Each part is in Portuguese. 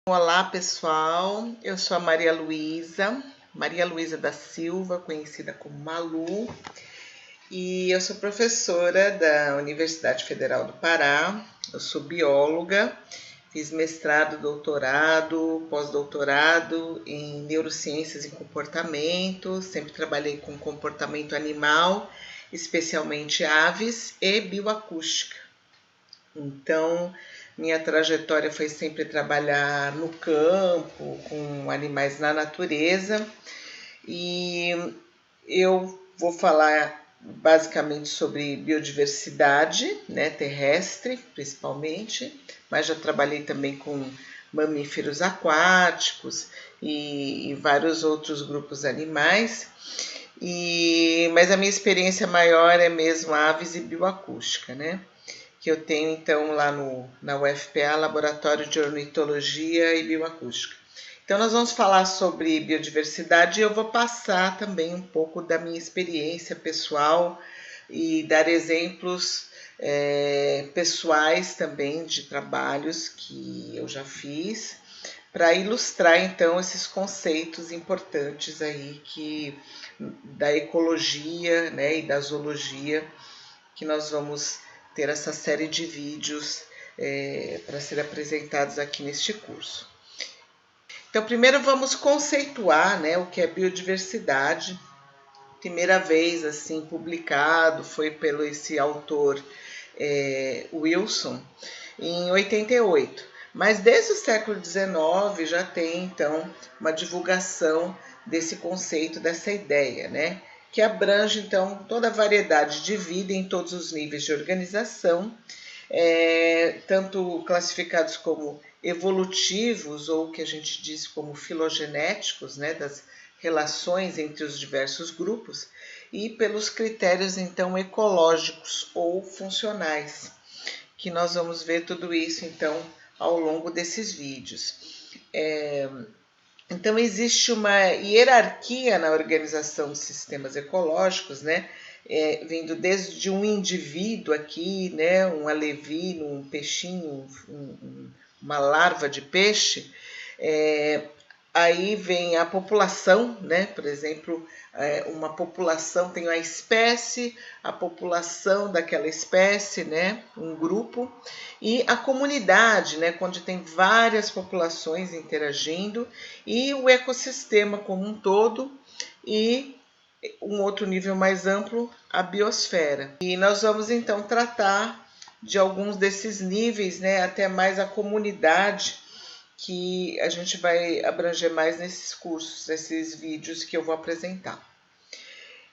Olá pessoal, eu sou a Maria Luísa da Silva, conhecida como Malu, e eu sou professora da Universidade Federal do Pará. Eu sou bióloga, fiz mestrado, doutorado, pós-doutorado em neurociências e comportamento, sempre trabalhei com comportamento animal, especialmente aves e bioacústica. Então, minha trajetória foi sempre trabalhar no campo, com animais na natureza, e eu vou falar basicamente sobre biodiversidade, né, terrestre principalmente, mas já trabalhei também com mamíferos aquáticos e vários outros grupos animais. Mas a minha experiência maior é mesmo aves e bioacústica, né? Que eu tenho então lá na UFPA, Laboratório de Ornitologia e Bioacústica. Então nós vamos falar sobre biodiversidade e eu vou passar também um pouco da minha experiência pessoal e dar exemplos pessoais também de trabalhos que eu já fiz para ilustrar então esses conceitos importantes aí da ecologia, né, e da zoologia, que nós vamos ter essa série de vídeos para ser apresentados aqui neste curso. Então, primeiro vamos conceituar, né, o que é biodiversidade. Primeira vez assim publicado foi pelo esse autor Wilson em 88. Mas desde o século XIX já tem então uma divulgação desse conceito, dessa ideia, né? Que abrange então toda a variedade de vida em todos os níveis de organização, tanto classificados como evolutivos ou que a gente diz como filogenéticos, né, das relações entre os diversos grupos, e pelos critérios então ecológicos ou funcionais, que nós vamos ver tudo isso então ao longo desses vídeos. Então existe uma hierarquia na organização de sistemas ecológicos, né? Vindo desde um indivíduo aqui, né? Um alevino, um peixinho, uma larva de peixe. Aí vem a população, né? Por exemplo, uma população tem a espécie, a população daquela espécie, né? Um grupo, e a comunidade, né? Onde tem várias populações interagindo, e o ecossistema como um todo, e um outro nível mais amplo, a biosfera. E nós vamos então tratar de alguns desses níveis, né? Até mais a comunidade, que a gente vai abranger mais nesses cursos, nesses vídeos que eu vou apresentar.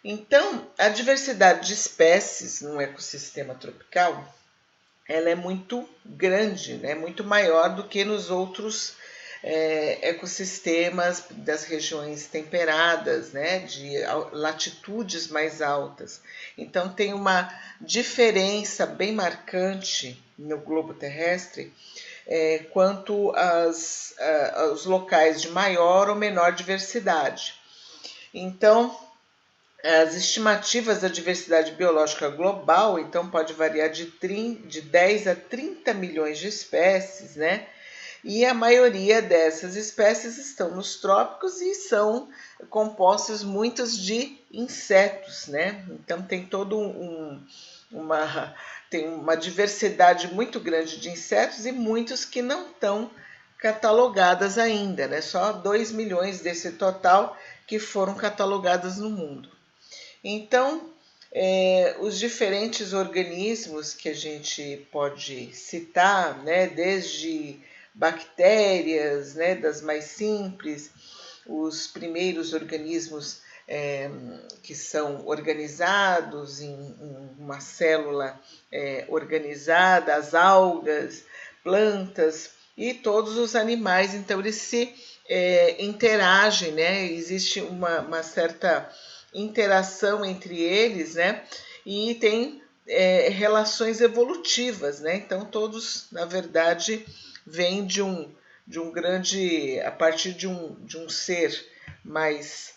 Então, a diversidade de espécies num ecossistema tropical, ela é muito grande, né? Muito maior do que nos outros ecossistemas das regiões temperadas, né? De latitudes mais altas. Então, tem uma diferença bem marcante no globo terrestre quanto aos locais de maior ou menor diversidade. Então, as estimativas da diversidade biológica global, então, pode variar de 10 a 30 milhões de espécies, né? E a maioria dessas espécies estão nos trópicos e são compostas muitas de insetos, né? Então, tem todo tem uma diversidade muito grande de insetos e muitos que não estão catalogadas ainda, né? Só 2 milhões desse total que foram catalogadas no mundo. Então, os diferentes organismos que a gente pode citar, né? Desde bactérias, né? Das mais simples, os primeiros organismos que são organizados em uma célula organizada, as algas, plantas e todos os animais. Então, eles se interagem, né? Existe uma certa interação entre eles, né? E tem relações evolutivas, né? Então, todos, na verdade, vêm de um grande, a partir de um ser mais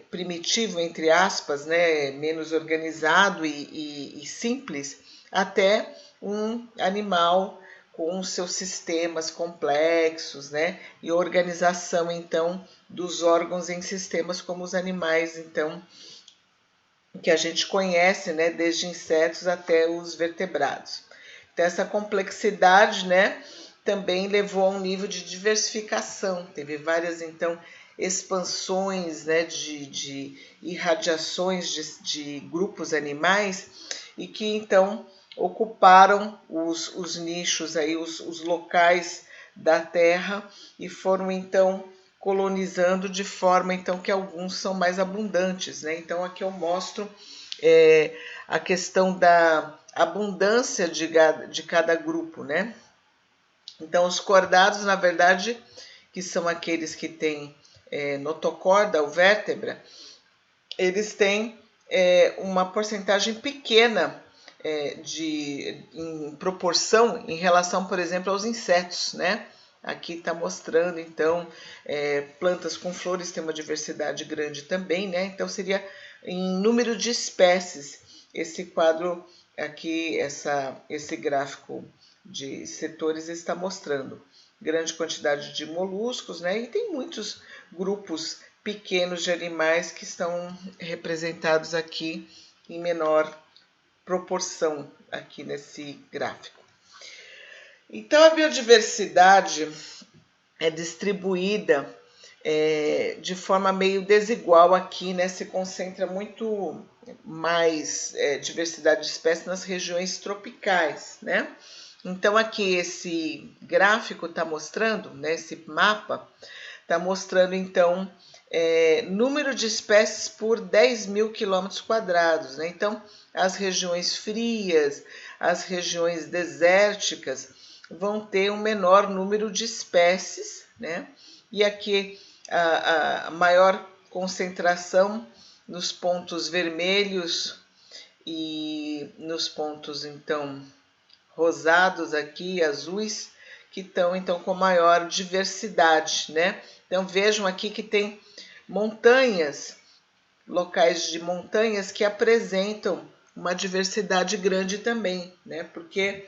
primitivo, entre aspas, né, menos organizado e simples, até um animal com os seus sistemas complexos, né? E organização, então, dos órgãos em sistemas como os animais, então, que a gente conhece, né? Desde insetos até os vertebrados. Então, essa complexidade, né? Também levou a um nível de diversificação. Teve várias, então, expansões, né? De irradiações de grupos animais e que, então, ocuparam os nichos, aí, os locais da Terra e foram, então, colonizando de forma, então, que alguns são mais abundantes, né? Então, aqui eu mostro a questão da abundância de cada grupo, né? Então, os cordados, na verdade, que são aqueles que têm notocorda ou vértebra, eles têm uma porcentagem pequena em proporção em relação, por exemplo, aos insetos, né? Aqui está mostrando, então, plantas com flores têm uma diversidade grande também, né? Então, seria em número de espécies. Esse quadro aqui, esse gráfico de setores está mostrando grande quantidade de moluscos, né? E tem muitos grupos pequenos de animais que estão representados aqui em menor proporção aqui nesse gráfico. Então, a biodiversidade é distribuída de forma meio desigual aqui, né? Se concentra muito mais diversidade de espécies nas regiões tropicais, né? Então, aqui esse gráfico está mostrando, né? Esse mapa está mostrando, então, número de espécies por 10.000 quilômetros quadrados, né? Então, as regiões frias, as regiões desérticas vão ter um menor número de espécies, né? E aqui a maior concentração nos pontos vermelhos e nos pontos, então, rosados aqui, azuis, que estão, então, com maior diversidade, né? Então, vejam aqui que tem montanhas, locais de montanhas que apresentam uma diversidade grande também, né? Porque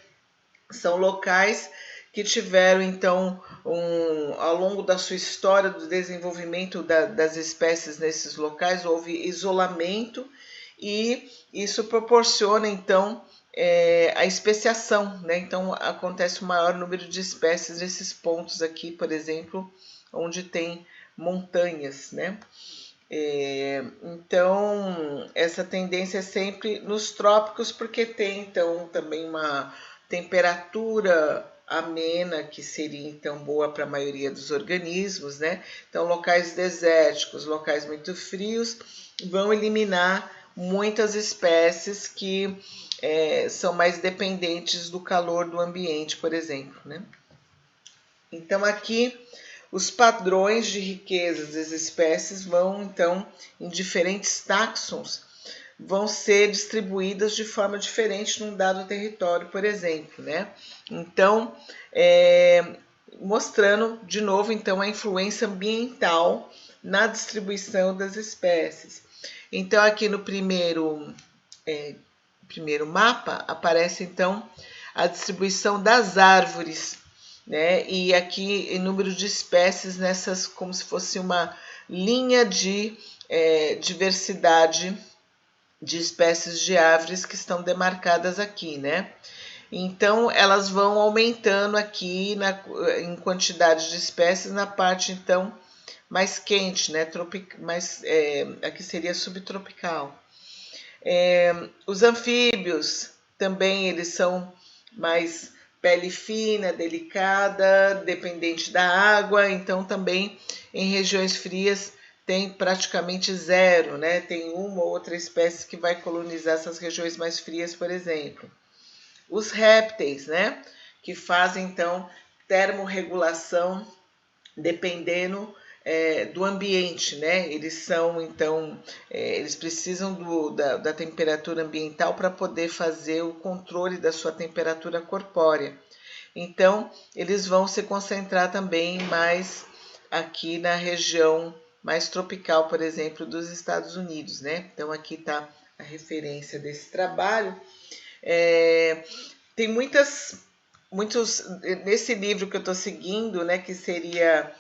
são locais que tiveram, então, ao longo da sua história do desenvolvimento das espécies nesses locais, houve isolamento e isso proporciona, então, a especiação, né? Então, acontece um maior número de espécies nesses pontos aqui, por exemplo, onde tem montanhas, né? Então, essa tendência é sempre nos trópicos, porque tem, então, também uma temperatura amena, que seria, então, boa para a maioria dos organismos, né? Então, locais desérticos, locais muito frios, vão eliminar muitas espécies que são mais dependentes do calor do ambiente, por exemplo, né? Então, aqui, os padrões de riquezas das espécies vão, então, em diferentes táxons, vão ser distribuídas de forma diferente num dado território, por exemplo, né? Então, mostrando de novo, então, a influência ambiental na distribuição das espécies. Então, aqui no primeiro mapa, aparece, então, a distribuição das árvores, né? E aqui em número de espécies nessas, como se fosse uma linha de diversidade de espécies de árvores que estão demarcadas aqui, né? Então, elas vão aumentando aqui em quantidade de espécies na parte, então, mais quente, né? Aqui seria subtropical. Os anfíbios também, eles são mais pele fina, delicada, dependente da água, então também em regiões frias tem praticamente zero, né? Tem uma ou outra espécie que vai colonizar essas regiões mais frias, por exemplo. Os répteis, né? Que fazem, então, termorregulação dependendo do ambiente, né? Eles são, então, eles precisam da temperatura ambiental para poder fazer o controle da sua temperatura corpórea. Então, eles vão se concentrar também mais aqui na região mais tropical, por exemplo, dos Estados Unidos, né? Então, aqui está a referência desse trabalho. Tem muitas nesse livro que eu estou seguindo, né, que seria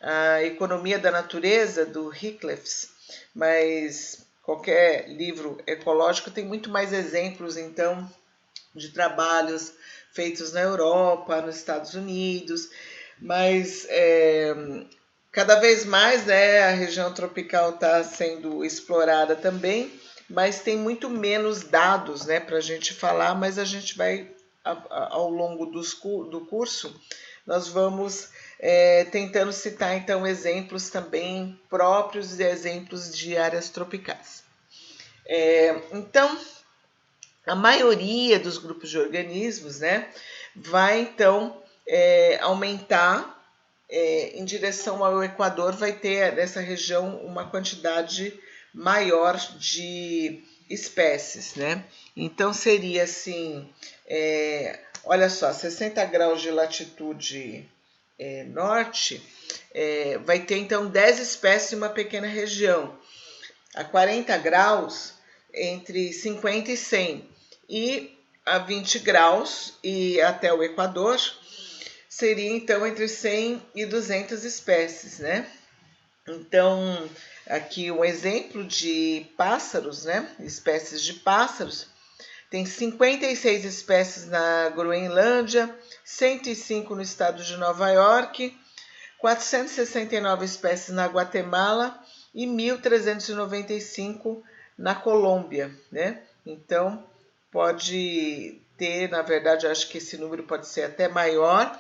a Economia da Natureza, do Hickleff, mas qualquer livro ecológico tem muito mais exemplos, então, de trabalhos feitos na Europa, nos Estados Unidos, mas cada vez mais, né, a região tropical está sendo explorada também, mas tem muito menos dados, né, para a gente falar, mas a gente vai, ao longo do curso, nós vamos tentando citar, então, exemplos também próprios e exemplos de áreas tropicais. Então, a maioria dos grupos de organismos, né, vai, então, aumentar em direção ao Equador, vai ter nessa região uma quantidade maior de espécies, né? Então, seria assim, olha só, 60 graus de latitude norte, vai ter então 10 espécies em uma pequena região. A 40 graus, entre 50 e 100. E a 20 graus e até o Equador, seria então entre 100 e 200 espécies, né? Então, aqui um exemplo de pássaros, né? Espécies de pássaros. Tem 56 espécies na Groenlândia, 105 no estado de Nova York, 469 espécies na Guatemala e 1.395 na Colômbia, né? Então, pode ter, na verdade, acho que esse número pode ser até maior,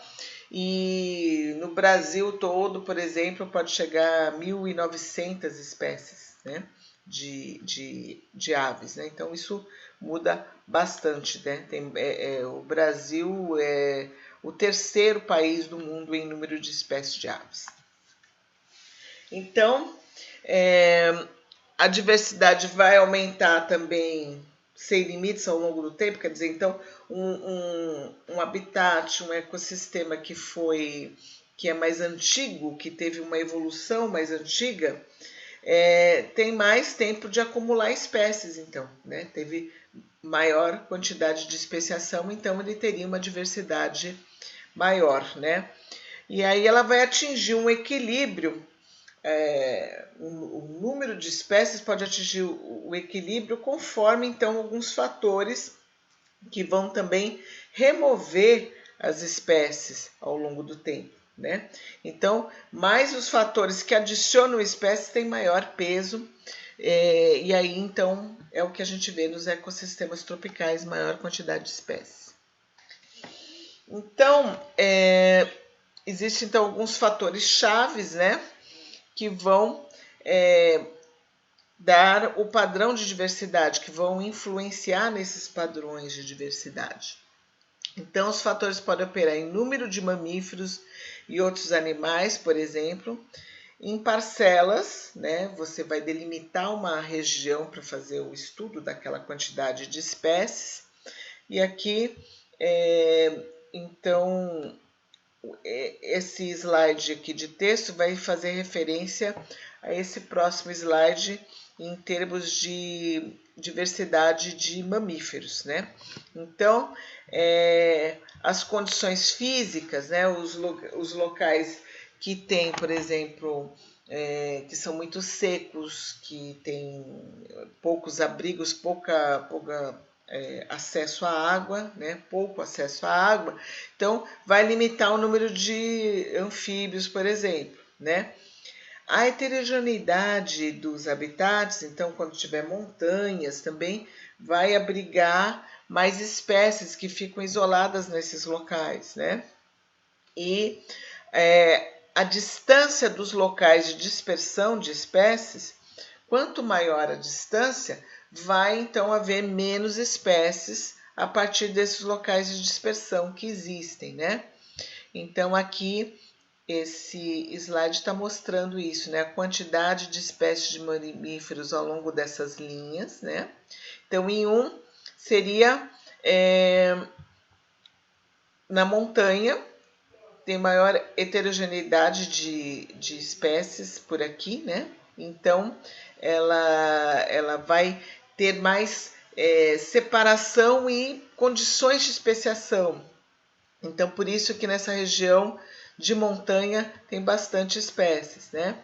e no Brasil todo, por exemplo, pode chegar a 1.900 espécies, né, de aves, né? Então, isso muda bastante, né? O Brasil é o terceiro país do mundo em número de espécies de aves. Então, a diversidade vai aumentar também sem limites ao longo do tempo, quer dizer, então, um habitat, um ecossistema que é mais antigo, que teve uma evolução mais antiga, tem mais tempo de acumular espécies, então, né? Teve maior quantidade de especiação, então ele teria uma diversidade maior, né? E aí ela vai atingir um equilíbrio, o número de espécies pode atingir o equilíbrio conforme, então, alguns fatores que vão também remover as espécies ao longo do tempo, né? Então, mais os fatores que adicionam espécies têm maior peso, e aí, então, é o que a gente vê nos ecossistemas tropicais, maior quantidade de espécies. Então, existem, então, alguns fatores chaves, né, que vão dar o padrão de diversidade, que vão influenciar nesses padrões de diversidade. Então, os fatores podem operar em número de mamíferos e outros animais, por exemplo, em parcelas, né? Você vai delimitar uma região para fazer o estudo daquela quantidade de espécies. E aqui, então, esse slide aqui de texto vai fazer referência a esse próximo slide em termos de diversidade de mamíferos, né? Então, as condições físicas, né? Os locais que tem, por exemplo, que são muito secos, que tem poucos abrigos, pouca acesso à água, né? Pouco acesso à água, então vai limitar o número de anfíbios, por exemplo, né? A heterogeneidade dos habitats, então, quando tiver montanhas, também vai abrigar mais espécies que ficam isoladas nesses locais, né? E a distância dos locais de dispersão de espécies, quanto maior a distância, vai então haver menos espécies a partir desses locais de dispersão que existem, né? Então, aqui, esse slide está mostrando isso, né? A quantidade de espécies de mamíferos ao longo dessas linhas, né? Então, em seria na montanha, tem maior heterogeneidade de espécies por aqui, né? Então, ela vai ter mais separação e condições de especiação. Então, por isso que nessa região de montanha tem bastante espécies, né?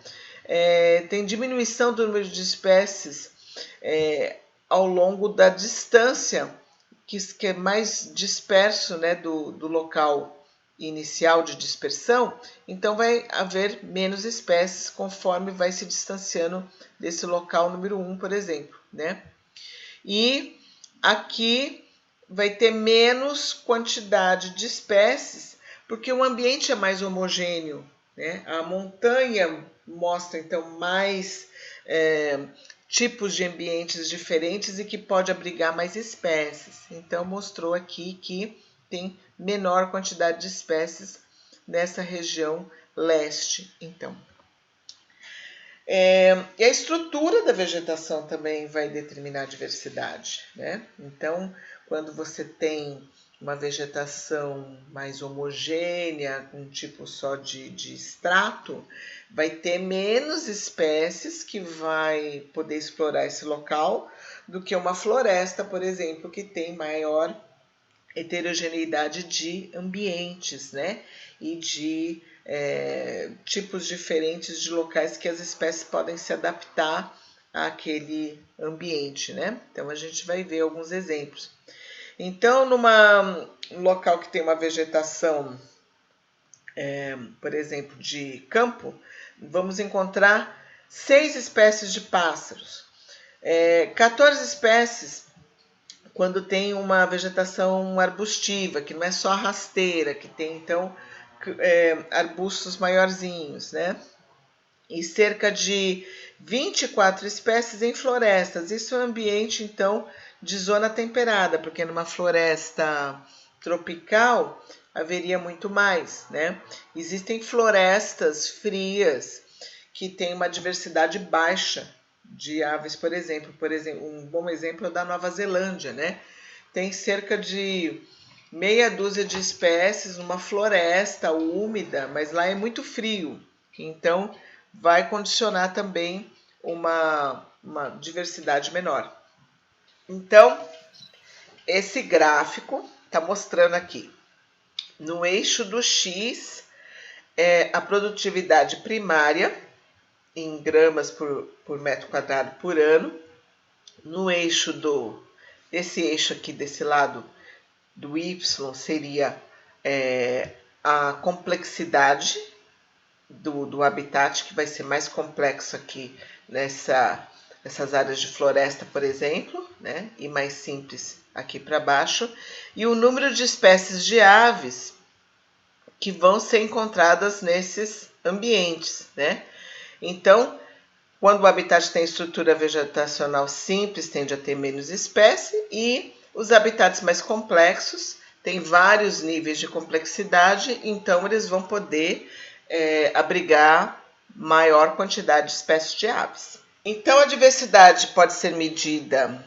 Tem diminuição do número de espécies ao longo da distância, que é mais disperso, né, do local inicial de dispersão, então vai haver menos espécies conforme vai se distanciando desse local número 1, por exemplo, né? E aqui vai ter menos quantidade de espécies, porque o ambiente é mais homogêneo, né? A montanha mostra, então, mais tipos de ambientes diferentes e que pode abrigar mais espécies. Então, mostrou aqui que tem menor quantidade de espécies nessa região leste, então. E a estrutura da vegetação também vai determinar a diversidade, né? Então, quando você tem uma vegetação mais homogênea, com um tipo só de extrato, vai ter menos espécies que vai poder explorar esse local do que uma floresta, por exemplo, que tem maior heterogeneidade de ambientes, né? E de tipos diferentes de locais que as espécies podem se adaptar àquele ambiente, né? Então a gente vai ver alguns exemplos. Então, num local que tem uma vegetação, por exemplo, de campo, vamos encontrar 6 espécies de pássaros, 14 espécies quando tem uma vegetação arbustiva, que não é só rasteira, que tem então arbustos maiorzinhos, né? E cerca de 24 espécies em florestas. Isso é um ambiente, então, de zona temperada, porque numa floresta tropical haveria muito mais, né? Existem florestas frias que têm uma diversidade baixa de aves, por exemplo. Um bom exemplo é da Nova Zelândia, né? Tem cerca de meia dúzia de espécies numa floresta úmida, mas lá é muito frio, então vai condicionar também uma diversidade menor. Então, esse gráfico está mostrando aqui, no eixo do X, a produtividade primária, em gramas por metro quadrado por ano. No eixo esse eixo aqui desse lado do Y seria a complexidade do habitat, que vai ser mais complexo aqui nessas áreas de floresta, por exemplo, né? E mais simples aqui para baixo. E o número de espécies de aves que vão ser encontradas nesses ambientes, né? Então, quando o habitat tem estrutura vegetacional simples, tende a ter menos espécie, e os habitats mais complexos têm vários níveis de complexidade, então eles vão poder abrigar maior quantidade de espécies de aves. Então, a diversidade pode ser medida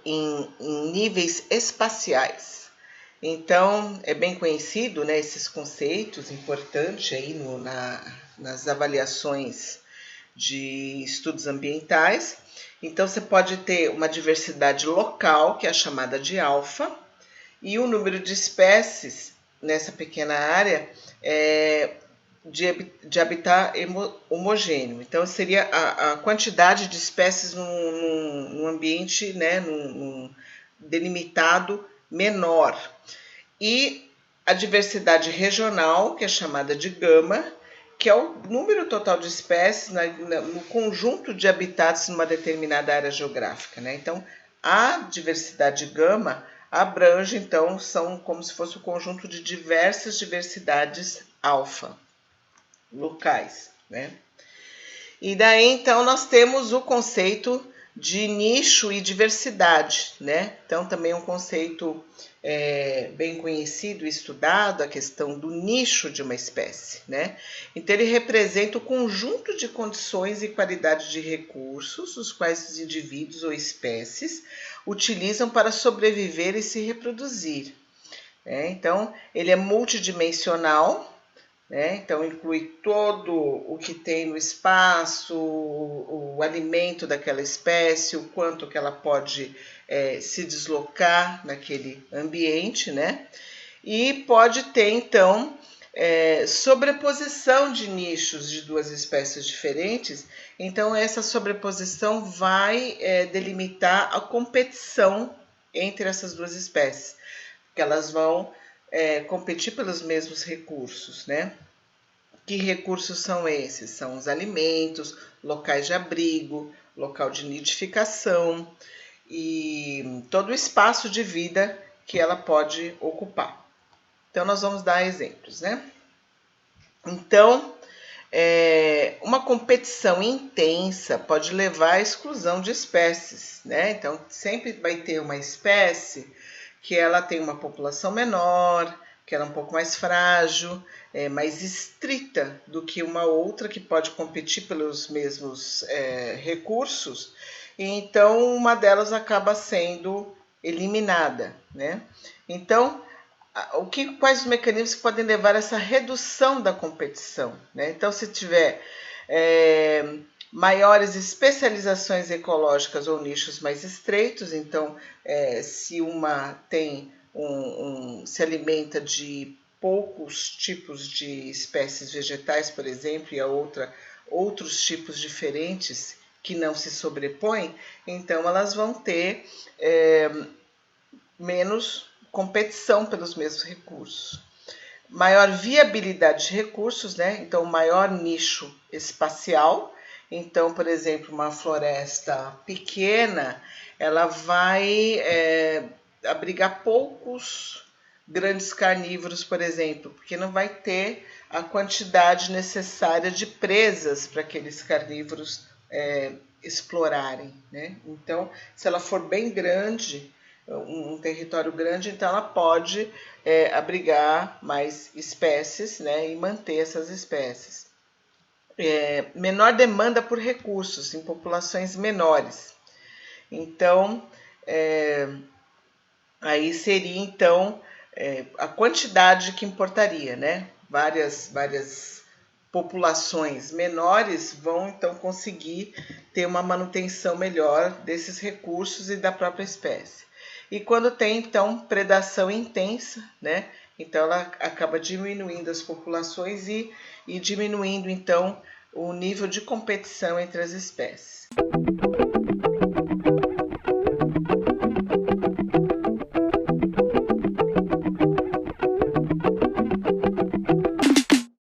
em níveis espaciais. Então, é bem conhecido, né, esses conceitos importantes aí nas avaliações de estudos ambientais. Então, você pode ter uma diversidade local, que é a chamada de alfa, e o número de espécies nessa pequena área de habitat homogêneo. Então, seria a quantidade de espécies num ambiente, né, num delimitado menor. E a diversidade regional, que é chamada de gama, que é o número total de espécies no conjunto de habitats numa determinada área geográfica, né? Então, a diversidade gama abrange, então, são como se fosse o conjunto de diversas diversidades alfa locais, né? E daí, então, nós temos o conceito de nicho e diversidade, né? Então, também é um conceito bem conhecido e estudado, a questão do nicho de uma espécie, né? Então, ele representa o conjunto de condições e qualidade de recursos, os quais os indivíduos ou espécies utilizam para sobreviver e se reproduzir, né? Então, ele é multidimensional, né? Então, inclui todo o que tem no espaço, o alimento daquela espécie, o quanto que ela pode se deslocar naquele ambiente, né? e pode ter, então, sobreposição de nichos de duas espécies diferentes. Então, essa sobreposição vai delimitar a competição entre essas duas espécies, que elas vão competir pelos mesmos recursos, né? Que recursos são esses? São os alimentos, locais de abrigo, local de nidificação e todo o espaço de vida que ela pode ocupar. Então, nós vamos dar exemplos, né? Então, uma competição intensa pode levar à exclusão de espécies, né? Então, sempre vai ter uma espécie que ela tem uma população menor, que ela é um pouco mais frágil, mais estrita do que uma outra que pode competir pelos mesmos recursos, e então uma delas acaba sendo eliminada, né? Então, quais os mecanismos que podem levar a essa redução da competição, né? Então, se tiver maiores especializações ecológicas ou nichos mais estreitos, então, se uma tem se alimenta de poucos tipos de espécies vegetais, por exemplo, e a outra outros tipos diferentes que não se sobrepõem, então elas vão ter menos competição pelos mesmos recursos. Maior viabilidade de recursos, né? Então, maior nicho espacial. Então, por exemplo, uma floresta pequena, ela vai abrigar poucos grandes carnívoros, por exemplo, porque não vai ter a quantidade necessária de presas para aqueles carnívoros explorarem, né? Então, se ela for bem grande, um território grande, então ela pode abrigar mais espécies, né, e manter essas espécies. Menor demanda por recursos em populações menores. Então, aí seria então a quantidade que importaria, né? Várias populações menores vão então conseguir ter uma manutenção melhor desses recursos e da própria espécie. E quando tem então predação intensa, né? Então ela acaba diminuindo as populações e diminuindo então o nível de competição entre as espécies.